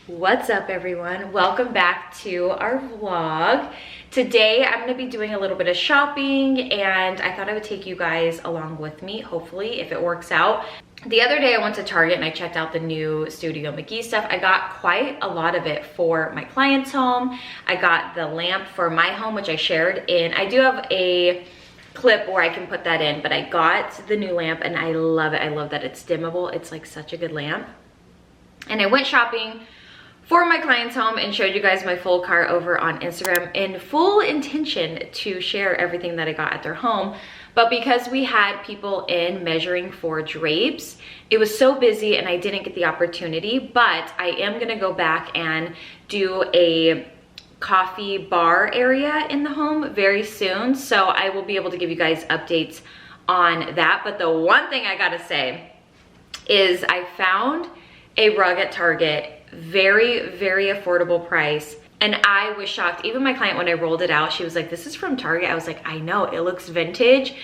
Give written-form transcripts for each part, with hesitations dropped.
What's up, everyone? Welcome back to our vlog. Today I'm going to be doing a little bit of shopping, and I thought I would take you guys along with me, hopefully, if it works out. The other day I went to Target and I checked out the new Studio McGee stuff. I got quite a lot of it for my client's home. I got the lamp for my home, which I shared in. I do have a clip where I can put that in, but I got the new lamp and I love it. I love that it's dimmable. It's like such a good lamp. And I went shopping for my client's home and showed you guys my full cart over on Instagram in full intention to share everything that I got at their home. But because we had people in measuring for drapes, it was so busy and I didn't get the opportunity. But I am gonna go back and do a coffee bar area in the home very soon. So I will be able to give you guys updates on that. But the one thing I gotta say is I found a rug at Target, very affordable price, and I was shocked. Even my client, when I rolled it out, she was like, this is from Target. I was like, I know, it looks vintage.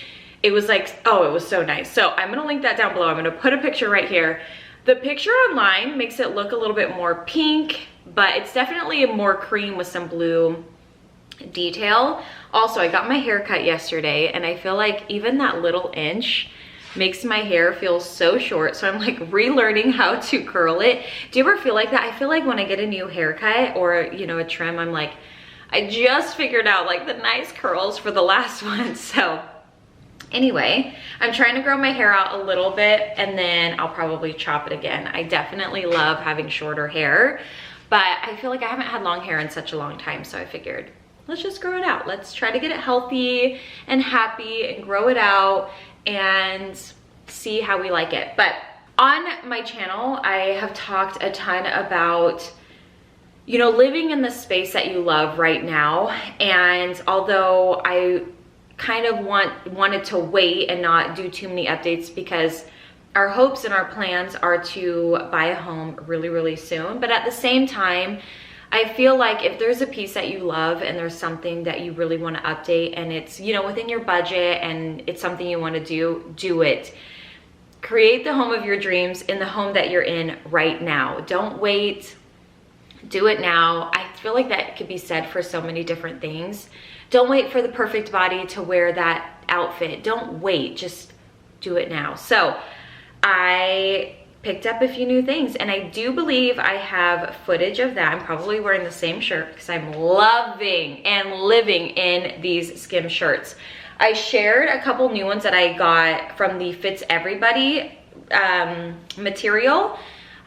It was like, oh, it was so nice. So I'm gonna link that down below. I'm gonna put a picture right here. The picture online makes it look a little bit more pink, but it's definitely a more cream with some blue detail. Also, I got my hair cut yesterday, and I feel like even that little inch makes my hair feel so short. So I'm like relearning how to curl it. Do you ever feel like that? I feel like when I get a new haircut or, you know, a trim, I'm like, I just figured out like the nice curls for the last one. So anyway, I'm trying to grow my hair out a little bit and then I'll probably chop it again. I definitely love having shorter hair, but I feel like I haven't had long hair in such a long time. So I figured, let's just grow it out. Let's try to get it healthy and happy and grow it out and see how we like it. But on my channel, I have talked a ton about, you know, living in the space that you love right now. And although I kind of wanted to wait and not do too many updates because our hopes and our plans are to buy a home really soon. But at the same time, I feel like if there's a piece that you love and there's something that you really want to update and it's, you know, within your budget and it's something you want to do it. Create the home of your dreams in the home that you're in right now. Don't wait. Do it now. I feel like that could be said for so many different things. Don't wait for the perfect body to wear that outfit. Don't wait. Just do it now. So I picked up a few new things and I do believe I have footage of that. I'm probably wearing the same shirt because I'm loving and living in these skim shirts. I shared a couple new ones that I got from the Fits Everybody material.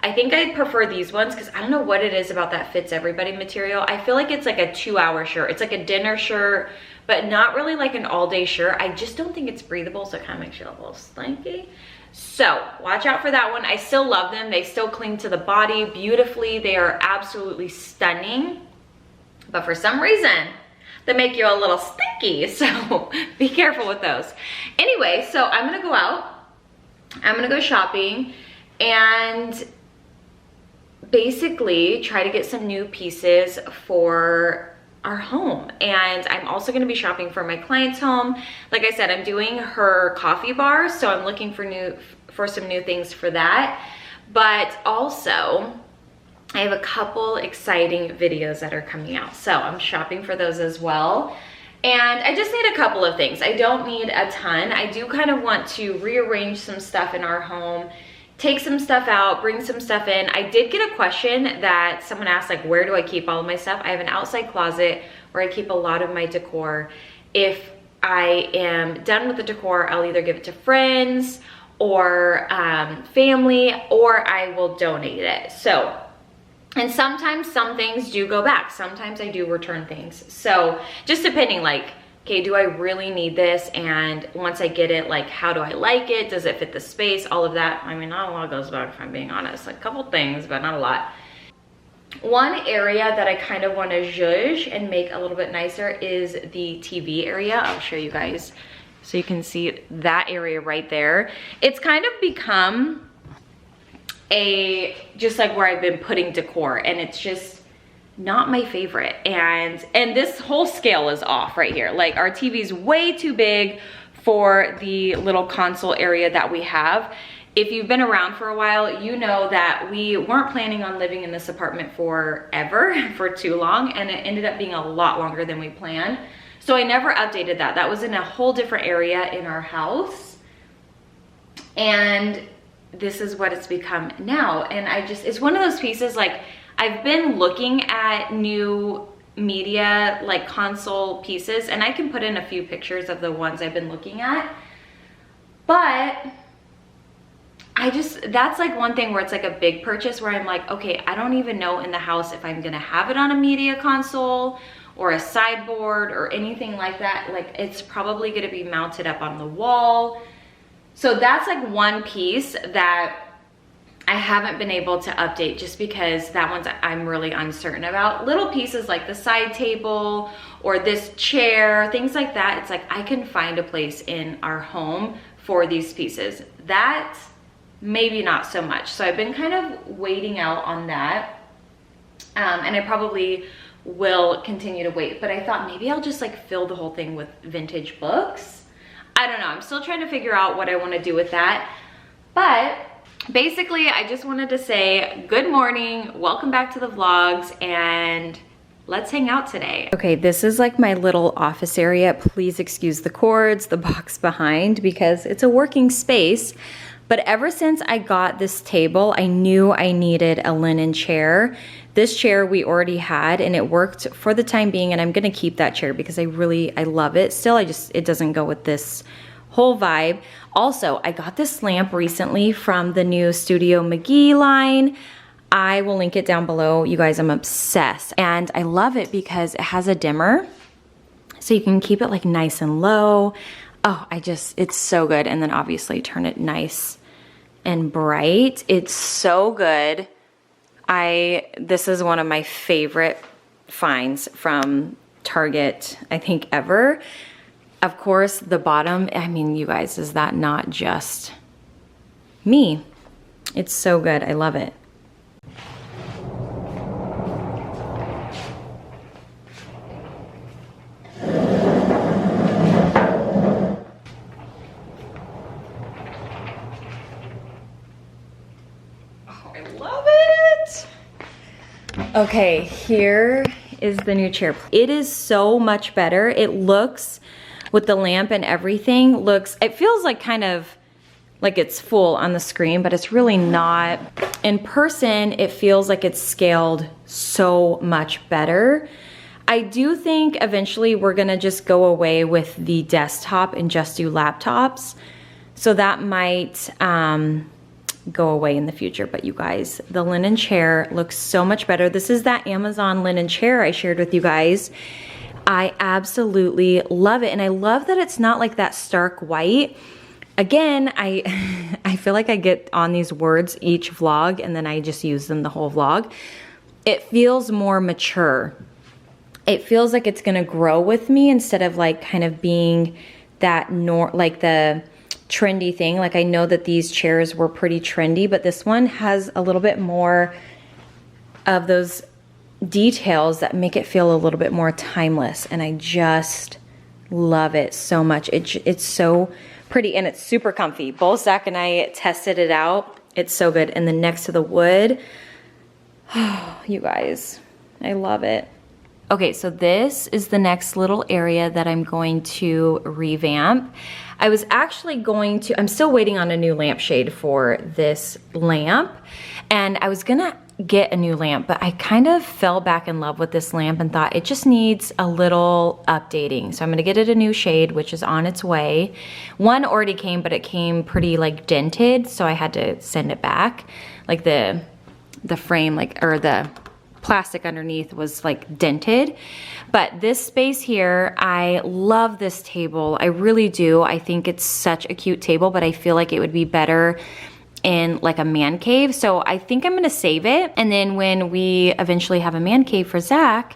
I think I prefer these ones because I don't know what it is about that Fits Everybody material. I feel like it's like a 2-hour shirt. It's like a dinner shirt, but not really like an all-day shirt. I just don't think it's breathable, so it kind of makes you a little slinky. So watch out for that one. I still love them. They still cling to the body beautifully. They are absolutely stunning. But for some reason, they make you a little stinky. So be careful with those. Anyway, so I'm going to go out. I'm going to go shopping and basically try to get some new pieces for our home. And I'm also going to be shopping for my client's home. Like I said, I'm doing her coffee bar, so I'm looking for some new things for that. But also I have a couple exciting videos that are coming out, so I'm shopping for those as well. And I just need a couple of things. I don't need a ton. I do kind of want to rearrange some stuff in our home, take some stuff out, bring some stuff in. I did get a question that someone asked, like, where do I keep all of my stuff? I have an outside closet where I keep a lot of my decor. If I am done with the decor, I'll either give it to friends or family, or I will donate it. So, and sometimes some things do go back. Sometimes I do return things. So just depending, like, okay, do I really need this? And once I get it, like, how do I like it? Does it fit the space? All of that. I mean, not a lot goes back, if I'm being honest. A couple things, but not a lot. One area that I kind of want to zhuzh and make a little bit nicer is the TV area. I'll show you guys so you can see that area right there. It's kind of become just like where I've been putting decor, and it's just not my favorite. And this whole scale is off right here. Like, our TV's way too big for the little console area that we have. if you've been around for a while, you know that we weren't planning on living in this apartment forever, for too long, and it ended up being a lot longer than we planned. So I never updated that. That was in a whole different area in our house. And this is what it's become now. And it's one of those pieces, like, I've been looking at new media, like console pieces, and I can put in a few pictures of the ones I've been looking at. But that's like one thing where it's like a big purchase where I'm like, okay, I don't even know in the house if I'm gonna have it on a media console or a sideboard or anything like that. Like, it's probably gonna be mounted up on the wall. So that's like one piece that I haven't been able to update, just because that one's I'm really uncertain about. Little pieces like the side table or this chair, things like that, it's like I can find a place in our home for these pieces. That, maybe not so much. So I've been kind of waiting out on that. And I probably will continue to wait, but I thought maybe I'll just like fill the whole thing with vintage books. I don't know, I'm still trying to figure out what I want to do with that. But basically, I just wanted to say good morning, welcome back to the vlogs, and let's hang out today. Okay, this is like my little office area. Please excuse the cords, the box behind, because it's a working space. But ever since I got this table, I knew I needed a linen chair. This chair we already had, and it worked for the time being, and I'm gonna keep that chair because I love it. Still, it doesn't go with this whole vibe. Also, I got this lamp recently from the new Studio McGee line. I will link it down below. You guys, I'm obsessed. And I love it because it has a dimmer, so you can keep it like nice and low. Oh, it's so good. And then obviously turn it nice and bright. It's so good. This is one of my favorite finds from Target, I think, ever. Of course, the bottom, I mean, you guys, is that not just me? It's so good. I love it. Oh, I love it. Okay, here is the new chair. It is so much better. It looks, with the lamp and everything, it feels like kind of like it's full on the screen, but it's really not. In person, it feels like it's scaled so much better. I do think eventually we're gonna just go away with the desktop and just do laptops. So that might go away in the future. But you guys, the linen chair looks so much better. This is that Amazon linen chair I shared with you guys. I absolutely love it. And I love that it's not like that stark white. Again, I feel like I get on these words each vlog and then I just use them the whole vlog. It feels more mature. It feels like it's gonna grow with me instead of like kind of being that like the trendy thing. Like, I know that these chairs were pretty trendy, but this one has a little bit more of those details that make it feel a little bit more timeless, and I just love it so much. It's so pretty and it's super comfy. Both Zach and I tested it out. It's so good. And then next to the wood, oh, you guys, I love it. Okay, so this is the next little area that I'm going to revamp. I was actually I'm still waiting on a new lampshade for this lamp, and I was gonna get a new lamp, but I kind of fell back in love with this lamp and thought it just needs a little updating. So I'm gonna get it a new shade, which is on its way. One already came, but it came pretty like dented, so I had to send it back. Like the frame, or the plastic underneath was like dented. But this space here, I love this table. I really do. I think it's such a cute table, but I feel like it would be better in like a man cave. So I think I'm gonna save it. And then when we eventually have a man cave for Zach,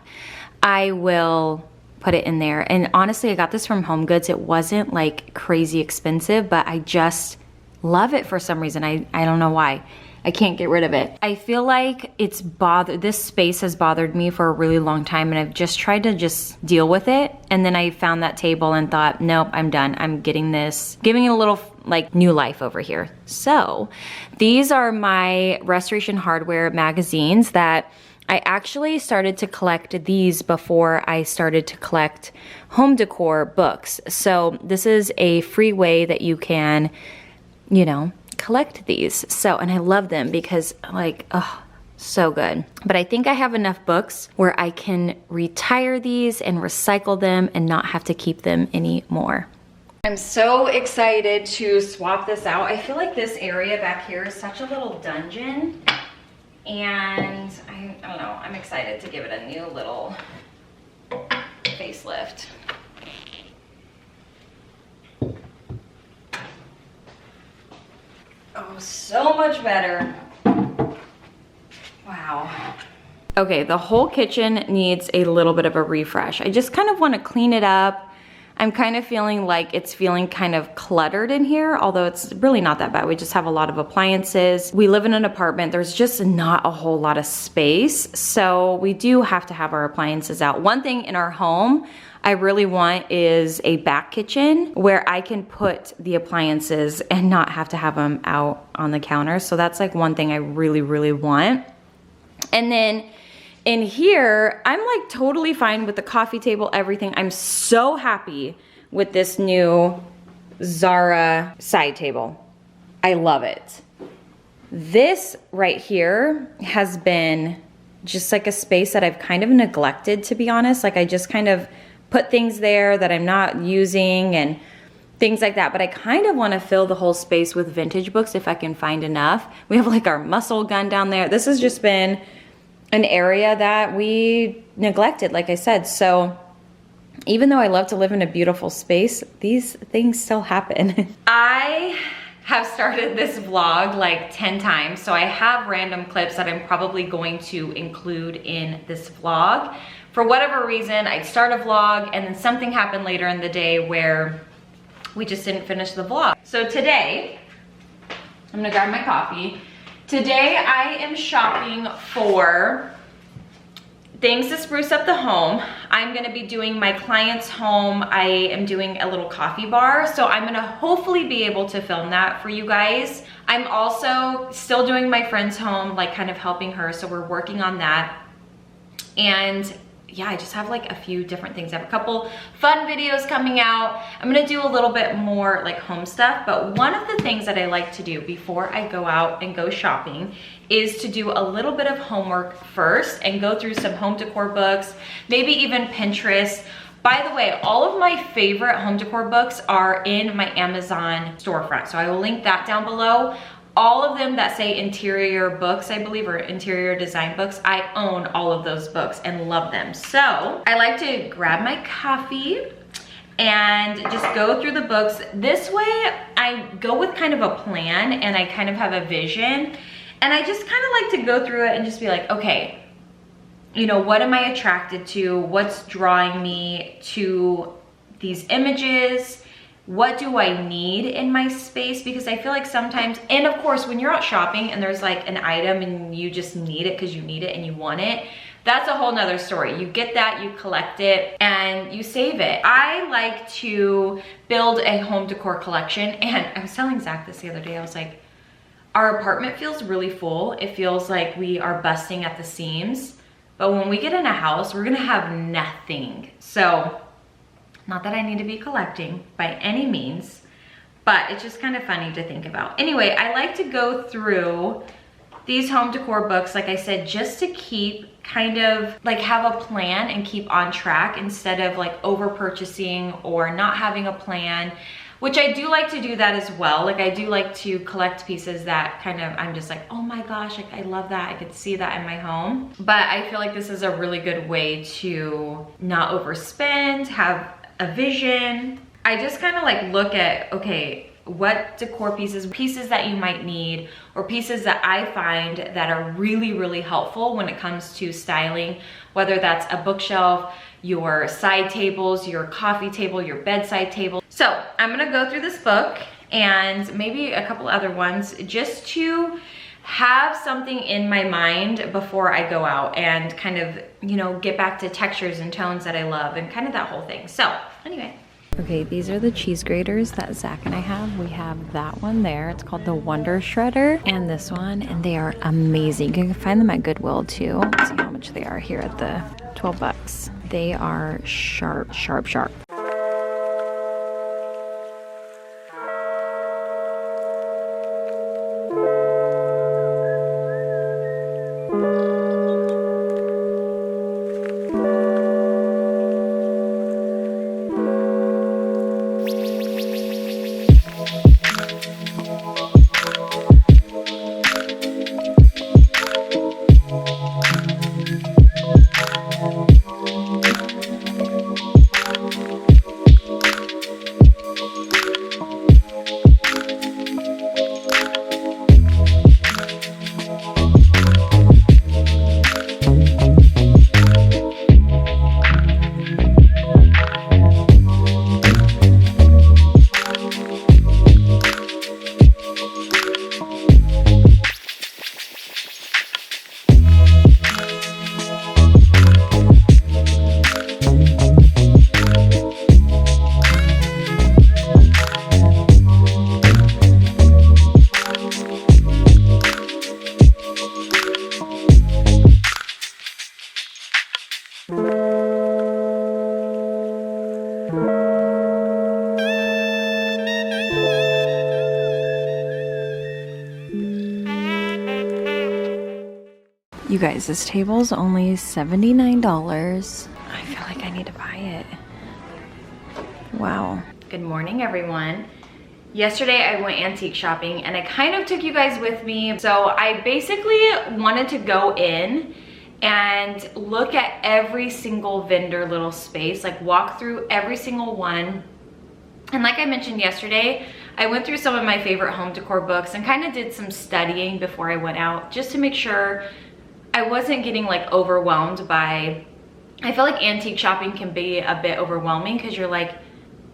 I will put it in there. And honestly, I got this from Home Goods. It wasn't like crazy expensive, but I just love it for some reason. I don't know why. I can't get rid of it. I feel like this space has bothered me for a really long time, and I've just tried to just deal with it. And then I found that table and thought, nope, I'm done. I'm giving it a little like new life over here. So these are my Restoration Hardware magazines that I actually started to collect these before I started to collect home decor books. So this is a free way that you can, you know, collect these. So, and I love them because like, oh, so good. But I think I have enough books where I can retire these and recycle them and not have to keep them anymore. I'm so excited to swap this out. I feel like this area back here is such a little dungeon, and I don't know, I'm excited to give it a new little facelift. Oh, so much better. Wow. Okay, the whole kitchen needs a little bit of a refresh. I just kind of want to clean it up. I'm kind of feeling like it's feeling kind of cluttered in here, although it's really not that bad. We just have a lot of appliances. We live in an apartment. There's just not a whole lot of space. So we do have to have our appliances out. One thing in our home I really want is a back kitchen where I can put the appliances and not have to have them out on the counter. So that's like one thing I really, really want. And then in here, I'm like totally fine with the coffee table, everything. I'm so happy with this new Zara side table. I love it. This right here has been just like a space that I've kind of neglected, to be honest. Like I just kind of put things there that I'm not using and things like that. But I kind of want to fill the whole space with vintage books if I can find enough. We have like our muscle gun down there. This has just been an area that we neglected, like I said. So even though I love to live in a beautiful space, these things still happen. I have started this vlog like 10 times, so I have random clips that I'm probably going to include in this vlog. For whatever reason, I'd start a vlog and then something happened later in the day where we just didn't finish the vlog. So today, I'm gonna grab my coffee. Today I am shopping for things to spruce up the home. I'm gonna be doing my client's home. I am doing a little coffee bar, so I'm gonna hopefully be able to film that for you guys. I'm also still doing my friend's home, like kind of helping her, so we're working on that. And yeah, I just have like a few different things. I have a couple fun videos coming out. I'm gonna do a little bit more like home stuff, but one of the things that I like to do before I go out and go shopping is to do a little bit of homework first and go through some home decor books, maybe even Pinterest. By the way, all of my favorite home decor books are in my Amazon storefront, so I will link that down below. All of them that say interior books, I believe, or interior design books, I own all of those books and love them. So I like to grab my coffee and just go through the books. This way I go with kind of a plan and I kind of have a vision, and I just kind of like to go through it and just be like, okay, you know, what am I attracted to? What's drawing me to these images? What do I need in my space? Because I feel like sometimes, and of course, when you're out shopping and there's like an item and you just need it because you need it and you want it, that's a whole nother story. You get that, you collect it, and you save it. I like to build a home decor collection, and I was telling Zach this the other day. I was like, our apartment feels really full. It feels like we are busting at the seams, but when we get in a house, we're gonna have nothing. So, not that I need to be collecting by any means, but it's just kind of funny to think about. Anyway, I like to go through these home decor books, like I said, just to keep kind of like have a plan and keep on track instead of like over purchasing or not having a plan, which I do like to do that as well. Like I do like to collect pieces that kind of, I'm just like, oh my gosh, like I love that. I could see that in my home. But I feel like this is a really good way to not overspend, have a vision. I just kind of like look at, okay, what decor pieces that you might need, or pieces that I find that are really, really helpful when it comes to styling, whether that's a bookshelf, your side tables, your coffee table, your bedside table. So I'm gonna go through this book and maybe a couple other ones just to have something in my mind before I go out and kind of, you know, get back to textures and tones that I love and kind of that whole thing. So anyway. Okay, these are the cheese graters that Zach and I have. We have that one there. It's called the Wonder Shredder, and this one, and they are amazing. You can find them at Goodwill too. Let's see how much they are here at the 12 bucks. They are sharp, sharp, sharp. You guys, this table's only $79. I feel like I need to buy it. Wow. Good morning, everyone. Yesterday I went antique shopping and I kind of took you guys with me. So I basically wanted to go in and look at every single vendor little space, like walk through every single one. And like I mentioned yesterday, I went through some of my favorite home decor books and kind of did some studying before I went out just to make sure I wasn't getting like overwhelmed by, I feel like antique shopping can be a bit overwhelming because you're like,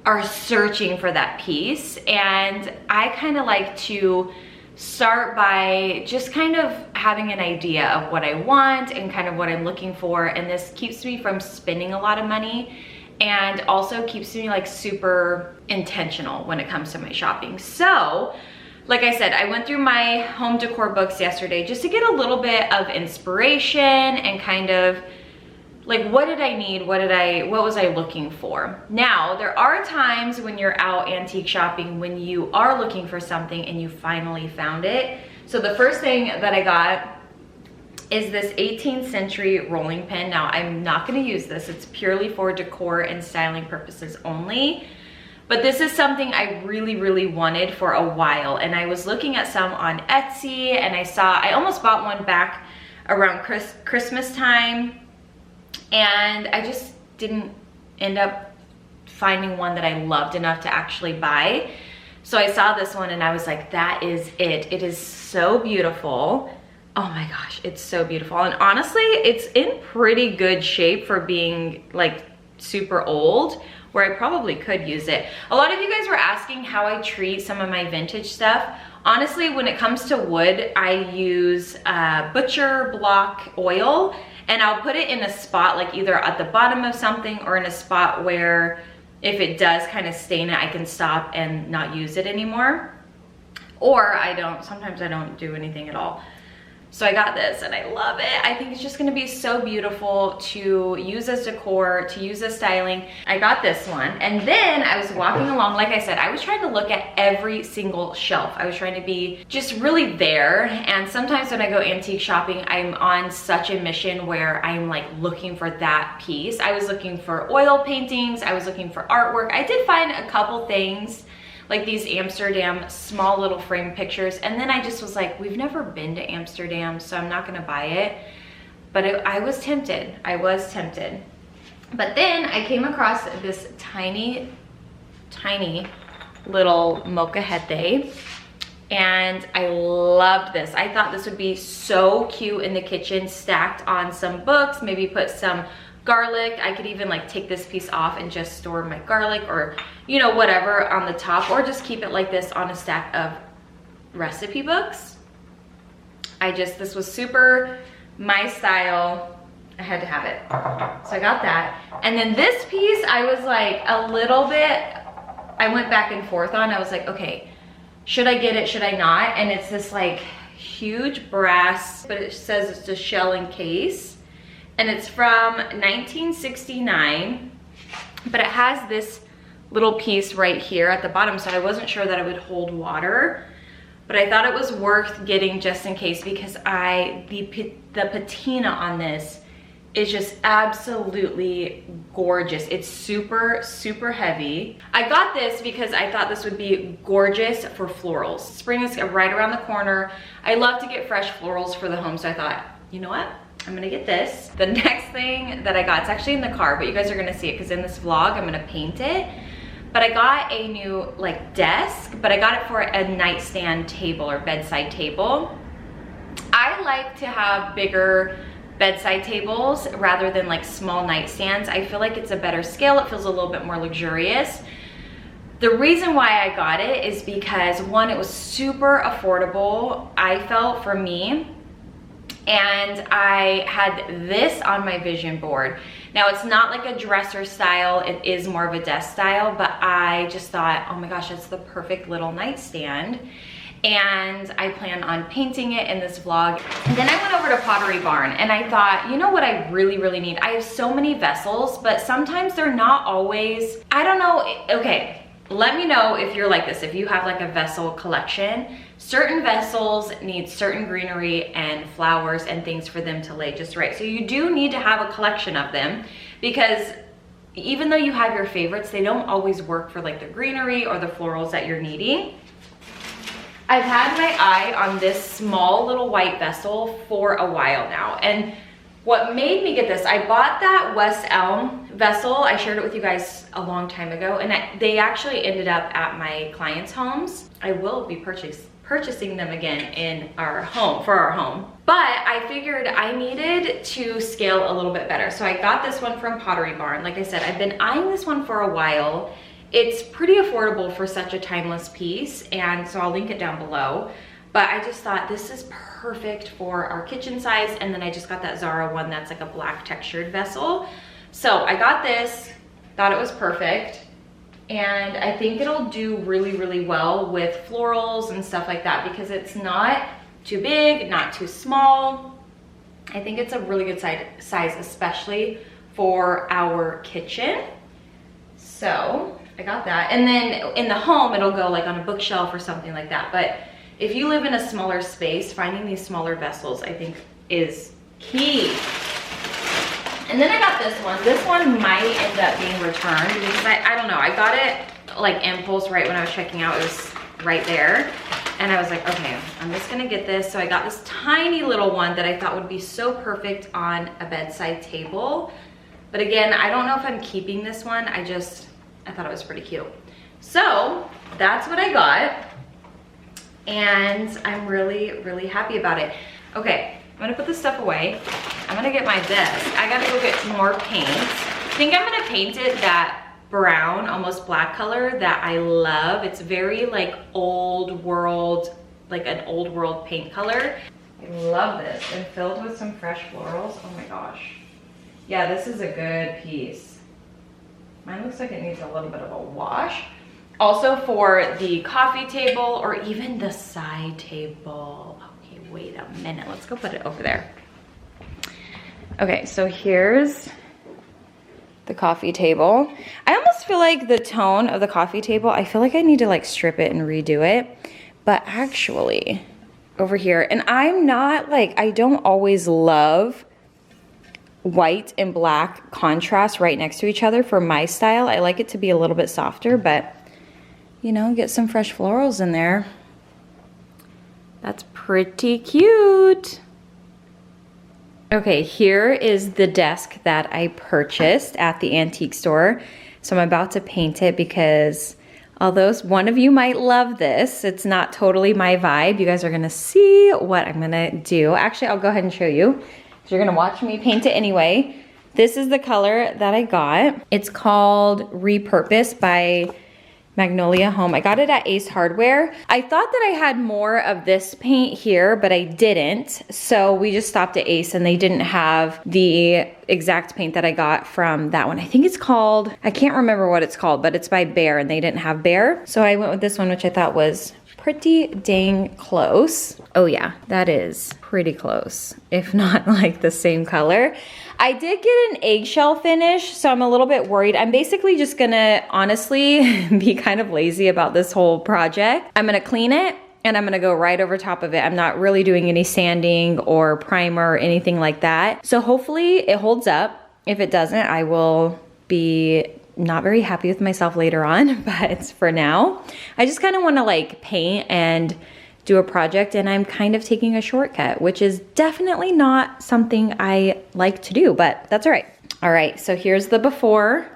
are searching for that piece. And I kind of like to start by just kind of having an idea of what I want and kind of what I'm looking for. And this keeps me from spending a lot of money and also keeps me like super intentional when it comes to my shopping. So like I said, I went through my home decor books yesterday just to get a little bit of inspiration and kind of like, what did I need? What was I looking for? Now, there are times when you're out antique shopping when you are looking for something and you finally found it. So the first thing that I got is this 18th century rolling pin. Now, I'm not gonna use this. It's purely for decor and styling purposes only. But this is something I really, really wanted for a while. And I was looking at some on Etsy and I almost bought one back around Christmas time. And I just didn't end up finding one that I loved enough to actually buy. So I saw this one and I was like, that is it. It is so beautiful. Oh my gosh, it's so beautiful. And honestly, it's in pretty good shape for being like super old, where I probably could use it. A lot of you guys were asking how I treat some of my vintage stuff. Honestly, when it comes to wood, I use butcher block oil, and I'll put it in a spot like either at the bottom of something or in a spot where if it does kind of stain it, I can stop and not use it anymore. Or sometimes I don't do anything at all. So I got this and I love it. I think it's just gonna be so beautiful to use as decor, to use as styling. I got this one. And then I was walking along, like I said, I was trying to look at every single shelf. I was trying to be just really there. And sometimes when I go antique shopping, I'm on such a mission where I'm like looking for that piece. I was looking for oil paintings. I was looking for artwork. I did find a couple things like these Amsterdam small little frame pictures. And then I just was like, we've never been to Amsterdam, so I'm not gonna buy it. But I was tempted, But then I came across this tiny, tiny little molcajete, and I loved this. I thought this would be so cute in the kitchen, stacked on some books, maybe put some garlic. I could even like take this piece off and just store my garlic or, you know, whatever on the top, or just keep it like this on a stack of recipe books. This was super my style. I had to have it. So I got that. And then this piece, I was like a little bit, I went back and forth on. I was like, okay, should I get it? Should I not? And it's this like huge brass, but it says it's a shell and case. And it's from 1969, but it has this little piece right here at the bottom. So I wasn't sure that it would hold water, but I thought it was worth getting just in case, because the patina on this is just absolutely gorgeous. It's super, super heavy. I got this because I thought this would be gorgeous for florals. Spring is right around the corner. I love to get fresh florals for the home, so I thought, you know what? I'm gonna get this. The next thing that I got, it's actually in the car, but you guys are gonna see it because in this vlog, I'm gonna paint it. But I got a new like desk, but I got it for a nightstand table or bedside table. I like to have bigger bedside tables rather than like small nightstands. I feel like it's a better scale. It feels a little bit more luxurious. The reason why I got it is because one, it was super affordable, I felt, for me. And I had this on my vision board. Now it's not like a dresser style, it is more of a desk style, but I just thought, oh my gosh, it's the perfect little nightstand. And I plan on painting it in this vlog. And then I went over to Pottery Barn and I thought, you know what I really, really need? I have so many vessels, but sometimes they're not always, I don't know, okay, let me know if you're like this, if you have like a vessel collection. Certain vessels need certain greenery and flowers and things for them to lay just right. So you do need to have a collection of them, because even though you have your favorites, they don't always work for like the greenery or the florals that you're needing. I've had my eye on this small little white vessel for a while now. And what made me get this, I bought that West Elm vessel. I shared it with you guys a long time ago, and they actually ended up at my clients' homes. I will be purchasing them again in our home, for our home. But I figured I needed to scale a little bit better. So I got this one from Pottery Barn. Like I said, I've been eyeing this one for a while. It's pretty affordable for such a timeless piece, and so I'll link it down below. But I just thought this is perfect for our kitchen size. And then I just got that Zara one that's like a black textured vessel. So I got this, thought it was perfect. And I think it'll do really, really well with florals and stuff like that, because it's not too big, not too small. I think it's a really good size, especially for our kitchen. So I got that. And then in the home, it'll go like on a bookshelf or something like that. But if you live in a smaller space, finding these smaller vessels, I think, is key. And then I got this one. This one might end up being returned because I don't know. I got it like impulse right when I was checking out. It was right there. And I was like, okay, I'm just gonna get this. So I got this tiny little one that I thought would be so perfect on a bedside table. But again, I don't know if I'm keeping this one. I thought it was pretty cute. So that's what I got. And I'm really, really happy about it. Okay, I'm gonna put this stuff away. I'm gonna get my desk. I gotta go get some more paints. I think I'm gonna paint it that brown, almost black color that I love. It's very like old world, like an old world paint color. I love this, and filled with some fresh florals. Oh my gosh. Yeah, this is a good piece. Mine looks like it needs a little bit of a wash. Also for the coffee table or even the side table. Okay, wait a minute. Let's go put it over there. Okay, so here's the coffee table. I almost feel like the tone of the coffee table, I feel like I need to like strip it and redo it. But actually, over here, and I'm not like, I don't always love white and black contrast right next to each other for my style. I like it to be a little bit softer, but you know, get some fresh florals in there. That's pretty cute. Okay, here is the desk that I purchased at the antique store. So I'm about to paint it because although one of you might love this, it's not totally my vibe. You guys are gonna see what I'm gonna do. Actually, I'll go ahead and show you. You're gonna watch me paint it anyway. This is the color that I got. It's called Repurpose by Magnolia Home. I got it at Ace Hardware. I thought that I had more of this paint here, but I didn't. So we just stopped at Ace and they didn't have the exact paint that I got from that one. I think it's called, I can't remember what it's called, but it's by Behr and they didn't have Behr. So I went with this one, which I thought was pretty dang close. Oh yeah, that is pretty close, if not like the same color. I did get an eggshell finish, so I'm a little bit worried. I'm basically just gonna honestly be kind of lazy about this whole project. I'm gonna clean it and I'm gonna go right over top of it. I'm not really doing any sanding or primer or anything like that. So hopefully it holds up. If it doesn't, I will be not very happy with myself later on, but for now, I just kind of wanna like paint and do a project, and I'm kind of taking a shortcut, which is definitely not something I like to do, but that's all right. All right, so here's the before,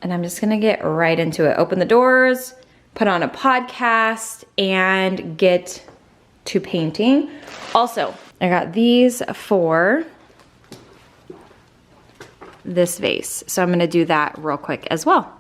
and I'm just gonna get right into it. Open the doors, put on a podcast, and get to painting. Also, I got these for this vase, so I'm gonna do that real quick as well.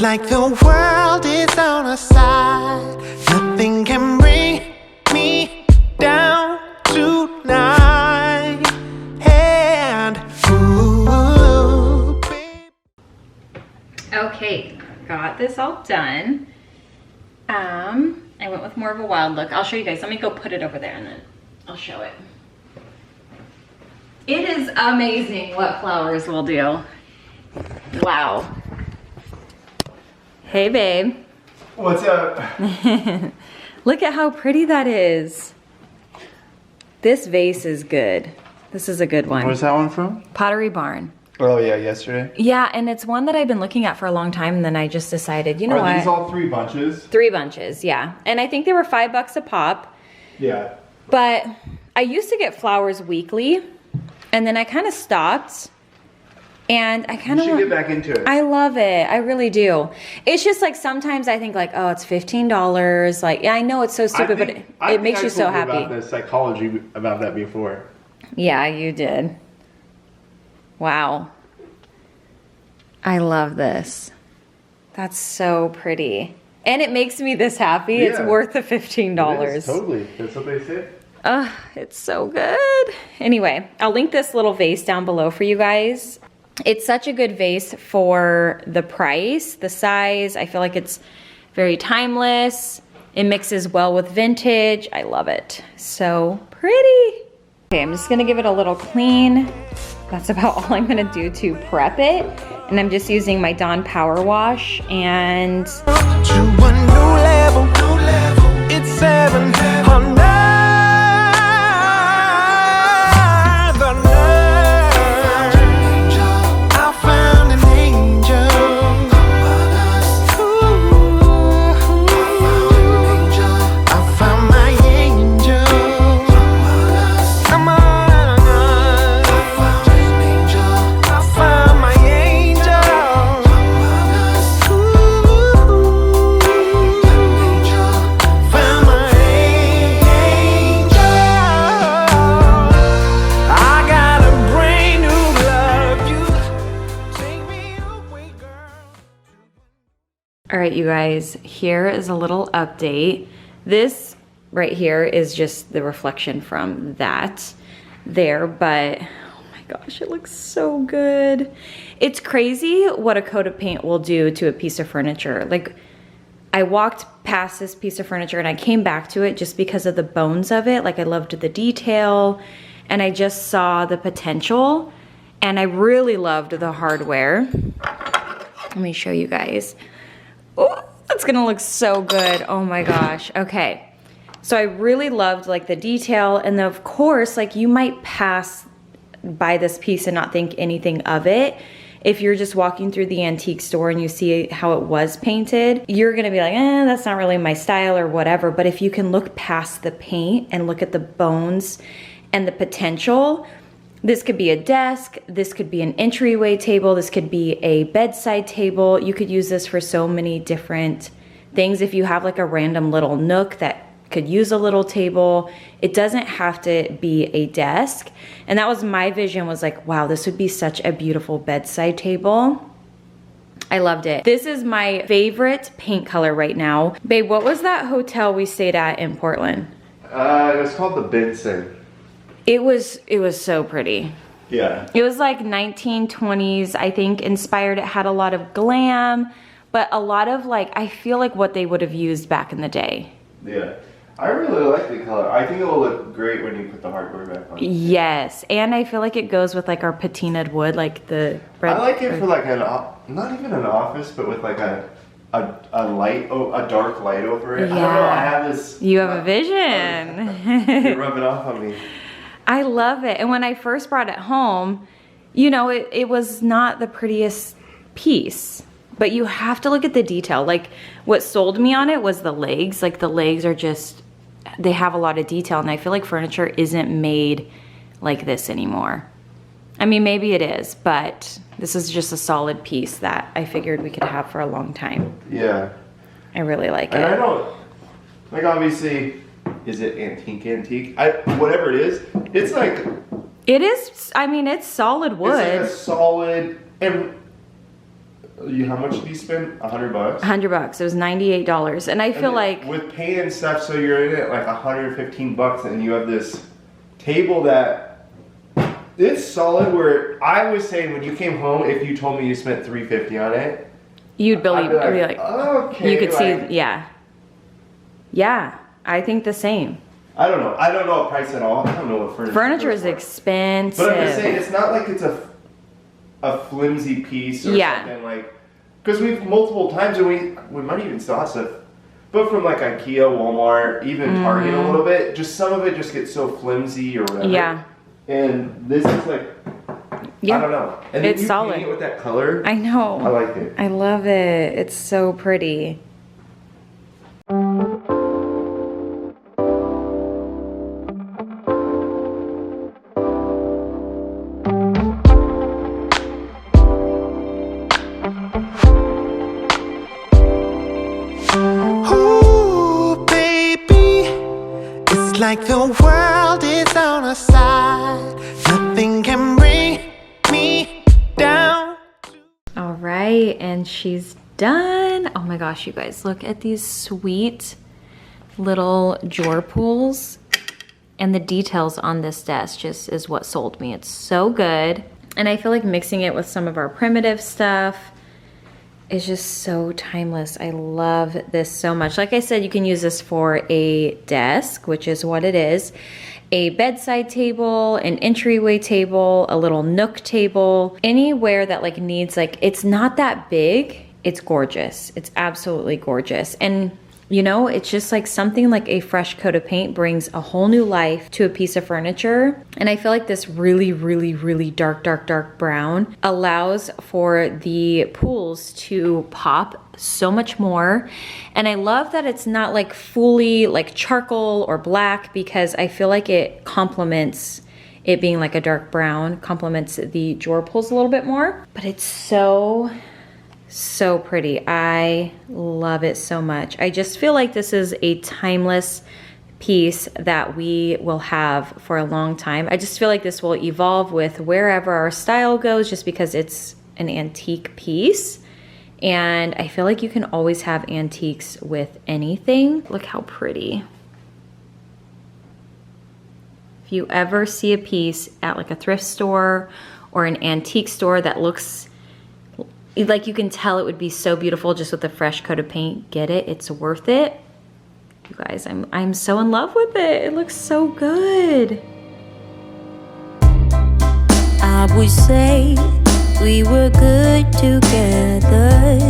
Like the world is on our side, nothing can bring me down tonight. And ooh, baby. Okay, got this all done. I went with more of a wild look. I'll show you guys. Let me go put it over there and then I'll show it. It is amazing what flowers will do. Wow. Hey, babe. What's up? Look at how pretty that is. This vase is good. This is a good one. Where's that one from? Pottery Barn. Oh yeah, yesterday. Yeah, and it's one that I've been looking at for a long time, and then I just decided, you know what? Are these all 3 bunches? 3 bunches, yeah. And I think they were $5 a pop. Yeah. But I used to get flowers weekly, and then I kind of stopped. And I kind of You should get back into it. I love it. I really do. It's just like sometimes I think like, oh, it's $15. Like, yeah, I know it's so stupid, but it makes you so happy. I about the psychology about that before. Yeah, you did. Wow. I love this. That's so pretty. And it makes me this happy. Yeah. It's worth the $15. It is, totally. That's what they say. It's so good. Anyway, I'll link this little vase down below for you guys. It's such a good vase for the price, the size. I feel like it's very timeless. It mixes well with vintage. I love it. So pretty. Okay, I'm just gonna give it a little clean. That's about all I'm gonna do to prep it. And I'm just using my Dawn Power Wash and... To a new level, it's 700. All right, you guys, here is a little update. This right here is just the reflection from that there, but oh my gosh, it looks so good. It's crazy what a coat of paint will do to a piece of furniture. Like, I walked past this piece of furniture and I came back to it just because of the bones of it. Like, I loved the detail and I just saw the potential, and I really loved the hardware. Let me show you guys. Oh, that's gonna look so good. Oh my gosh. Okay. So I really loved like the detail, and then of course, like, you might pass by this piece and not think anything of it. If you're just walking through the antique store and you see how it was painted, you're gonna be like, that's not really my style or whatever. But if you can look past the paint and look at the bones and the potential, This could be a desk, this could be an entryway table, this could be a bedside table. You could use this for so many different things. If you have like a random little nook that could use a little table, it doesn't have to be a desk. And that was my vision, was like, wow, this would be such a beautiful bedside table. I loved it. This is my favorite paint color right now. Babe, what was that hotel we stayed at in Portland? It was called the Benson. It was so pretty. Yeah. It was like 1920s, I think, inspired. It had a lot of glam, but a lot of like, I feel like what they would have used back in the day. Yeah. I really like the color. I think it will look great when you put the hardware back on. Yes, and I feel like it goes with like our patinaed wood, like the red. I like it for like not even an office, but with like a dark light over it. Yeah. I don't know, I have this. You have a vision. You're rubbing off on me. I love it. And when I first brought it home, you know, it was not the prettiest piece, but you have to look at the detail. Like what sold me on it was the legs. Like the legs are just, they have a lot of detail, and I feel like furniture isn't made like this anymore. I mean, maybe it is, but this is just a solid piece that I figured we could have for a long time. Yeah. I really like And it. I don't, like obviously, is it antique? Whatever it is, it's like. It is, I mean, it's solid wood. It's like a solid, and how much did you spend? $100? $100. It was $98. And I feel like with paint and stuff, so you're in it like $115, and you have this table that it's solid. Where I was saying when you came home, if you told me you spent $350 on it, you'd believe, I'd be like, okay, you could like, see, yeah. I think the same. I don't know a price at all. I don't know what Furniture is goes for. expensive. But I'm just saying, it's not like it's a flimsy piece or something, like, because we've multiple times, and we might even still have stuff, but from like IKEA, Walmart, even Target a little bit, just some of it just gets so flimsy or whatever. Yeah. And this is like, Yeah. I don't know. And then It's you solid. paint it with that color. I know. I like it. I love it. It's so pretty. Ooh, baby, it's like the world is on our side. Nothing can bring me down. All right, and she's done. Oh my gosh, you guys, look at these sweet little drawer pulls. And the details on this desk just is what sold me. It's so good. And I feel like mixing it with some of our primitive stuff is just so timeless. I love this so much. Like I said, you can use this for a desk, which is what it is, a bedside table, an entryway table, a little nook table, anywhere that like needs, like, it's not that big. It's gorgeous. It's absolutely gorgeous. And you know, it's just like something like a fresh coat of paint brings a whole new life to a piece of furniture. And I feel like this really, really, really dark brown allows for the pools to pop so much more. And I love that it's not like fully like charcoal or black, because I feel like it complements it being like a dark brown, complements the drawer pulls a little bit more. But it's so pretty. I love it so much. I just feel like this is a timeless piece that we will have for a long time. I just feel like this will evolve with wherever our style goes, just because it's an antique piece. And I feel like you can always have antiques with anything. Look how pretty. If you ever see a piece at like a thrift store or an antique store that looks like, you can tell it would be so beautiful just with a fresh coat of paint, get it. It's worth it. You guys, I'm so in love with it. It looks so good. I would say we were good together.